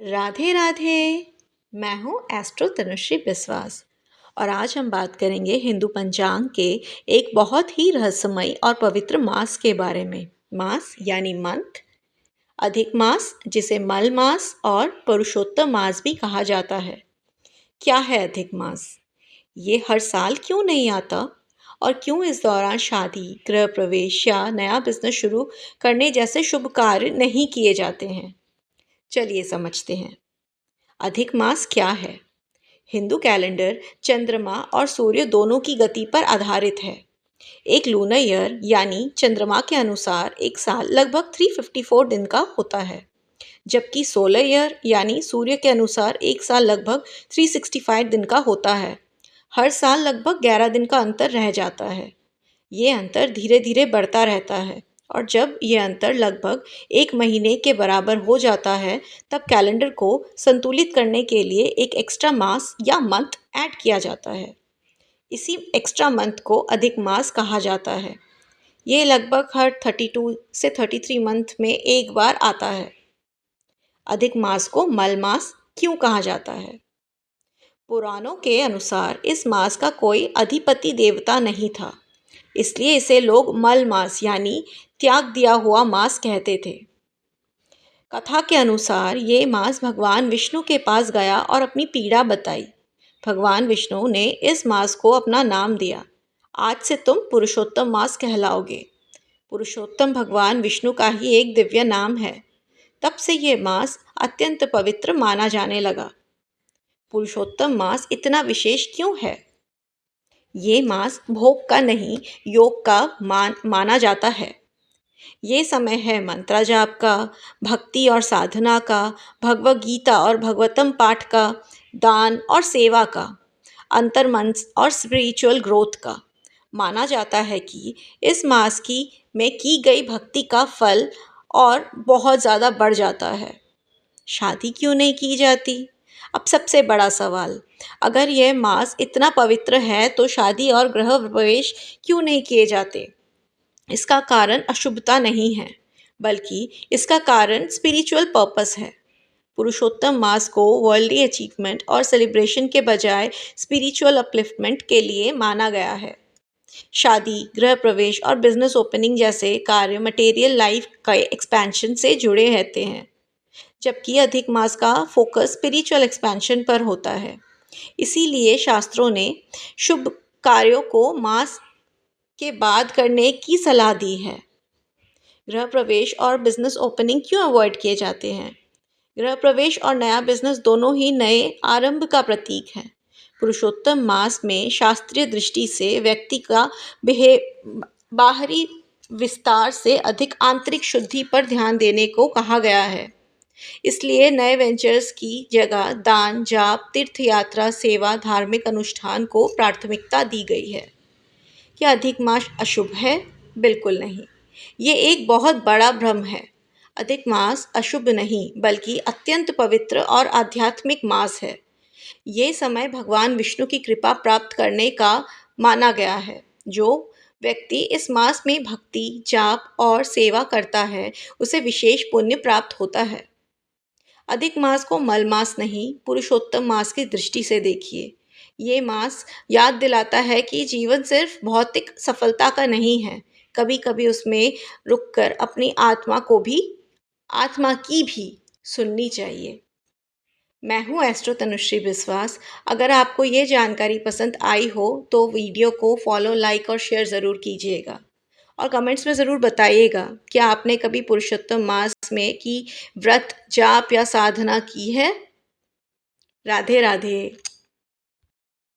राधे राधे। मैं हूँ एस्ट्रो तनुश्री बिस्वास और आज हम बात करेंगे हिंदू पंचांग के एक बहुत ही रहस्यमयी और पवित्र मास के बारे में। मास यानी मंथ, अधिक मास जिसे मल मास और पुरुषोत्तम मास भी कहा जाता है। क्या है अधिक मास? ये हर साल क्यों नहीं आता? और क्यों इस दौरान शादी, गृह प्रवेश या नया बिजनेस शुरू करने जैसे शुभ कार्य नहीं किए जाते हैं? चलिए समझते हैं। अधिक मास क्या है? हिंदू कैलेंडर चंद्रमा और सूर्य दोनों की गति पर आधारित है। एक लूनर ईयर यानी चंद्रमा के अनुसार एक साल लगभग 354 दिन का होता है, जबकि सोलर ईयर यानी सूर्य के अनुसार एक साल लगभग 365 दिन का होता है। हर साल लगभग 11 दिन का अंतर रह जाता है। ये अंतर धीरे धीरे बढ़ता रहता है और जब ये अंतर लगभग एक महीने के बराबर हो जाता है तब कैलेंडर को संतुलित करने के लिए एक एक्स्ट्रा मास या मंथ ऐड किया जाता है। इसी एक्स्ट्रा मंथ को अधिक मास कहा जाता है। ये लगभग हर 32 से 33 मंथ में एक बार आता है। अधिक मास को मल मास क्यों कहा जाता है? पुराणों के अनुसार इस मास का कोई अधिपति देवता नहीं था, इसलिए इसे लोग मल मास यानी त्याग दिया हुआ मास कहते थे। कथा के अनुसार ये मास भगवान विष्णु के पास गया और अपनी पीड़ा बताई। भगवान विष्णु ने इस मास को अपना नाम दिया। आज से तुम पुरुषोत्तम मास कहलाओगे। पुरुषोत्तम भगवान विष्णु का ही एक दिव्य नाम है। तब से ये मास अत्यंत पवित्र माना जाने लगा। पुरुषोत्तम मास इतना विशेष क्यों है? ये मास भोग का नहीं, योग का माना जाता है। ये समय है मंत्रा जाप का, भक्ति और साधना का, भगवद गीता और भगवतम पाठ का, दान और सेवा का, अंतर्मन और स्पिरिचुअल ग्रोथ का। माना जाता है कि इस मास में की गई भक्ति का फल और बहुत ज़्यादा बढ़ जाता है। शादी क्यों नहीं की जाती? अब सबसे बड़ा सवाल, अगर यह मास इतना पवित्र है तो शादी और गृह प्रवेश क्यों नहीं किए जाते? इसका कारण अशुभता नहीं है, बल्कि इसका कारण स्पिरिचुअल पर्पस है। पुरुषोत्तम मास को वर्ल्डली अचीवमेंट और सेलिब्रेशन के बजाय स्पिरिचुअल अपलिफ्टमेंट के लिए माना गया है। शादी, गृह प्रवेश और बिजनेस ओपनिंग जैसे कार्य मटेरियल लाइफ का एक्सपेंशन से जुड़े रहते हैं, जबकि अधिक मास का फोकस स्पिरिचुअल एक्सपेंशन पर होता है। इसीलिए शास्त्रों ने शुभ कार्यों को मास के बाद करने की सलाह दी है। गृह प्रवेश और बिजनेस ओपनिंग क्यों अवॉइड किए जाते हैं? गृह प्रवेश और नया बिजनेस दोनों ही नए आरंभ का प्रतीक हैं। पुरुषोत्तम मास में शास्त्रीय दृष्टि से व्यक्ति का बाहरी विस्तार से अधिक आंतरिक शुद्धि पर ध्यान देने को कहा गया है। इसलिए नए वेंचर्स की जगह दान, जाप, तीर्थ यात्रा, सेवा, धार्मिक अनुष्ठान को प्राथमिकता दी गई है। क्या अधिक मास अशुभ है? बिल्कुल नहीं। ये एक बहुत बड़ा भ्रम है। अधिक मास अशुभ नहीं, बल्कि अत्यंत पवित्र और आध्यात्मिक मास है। ये समय भगवान विष्णु की कृपा प्राप्त करने का माना गया है। जो व्यक्ति इस मास में भक्ति, जाप और सेवा करता है, उसे विशेष पुण्य प्राप्त होता है। अधिक मास को मल मास नहीं, पुरुषोत्तम मास की दृष्टि से देखिए। ये मास याद दिलाता है कि जीवन सिर्फ भौतिक सफलता का नहीं है। कभी कभी उसमें रुककर अपनी आत्मा की भी सुननी चाहिए। मैं हूँ एस्ट्रो तनुश्री विश्वास। अगर आपको ये जानकारी पसंद आई हो तो वीडियो को फॉलो, लाइक और शेयर ज़रूर कीजिएगा और कमेंट्स में ज़रूर बताइएगा क्या आपने कभी पुरुषोत्तम मास में की व्रत, जाप या साधना की है। राधे राधे।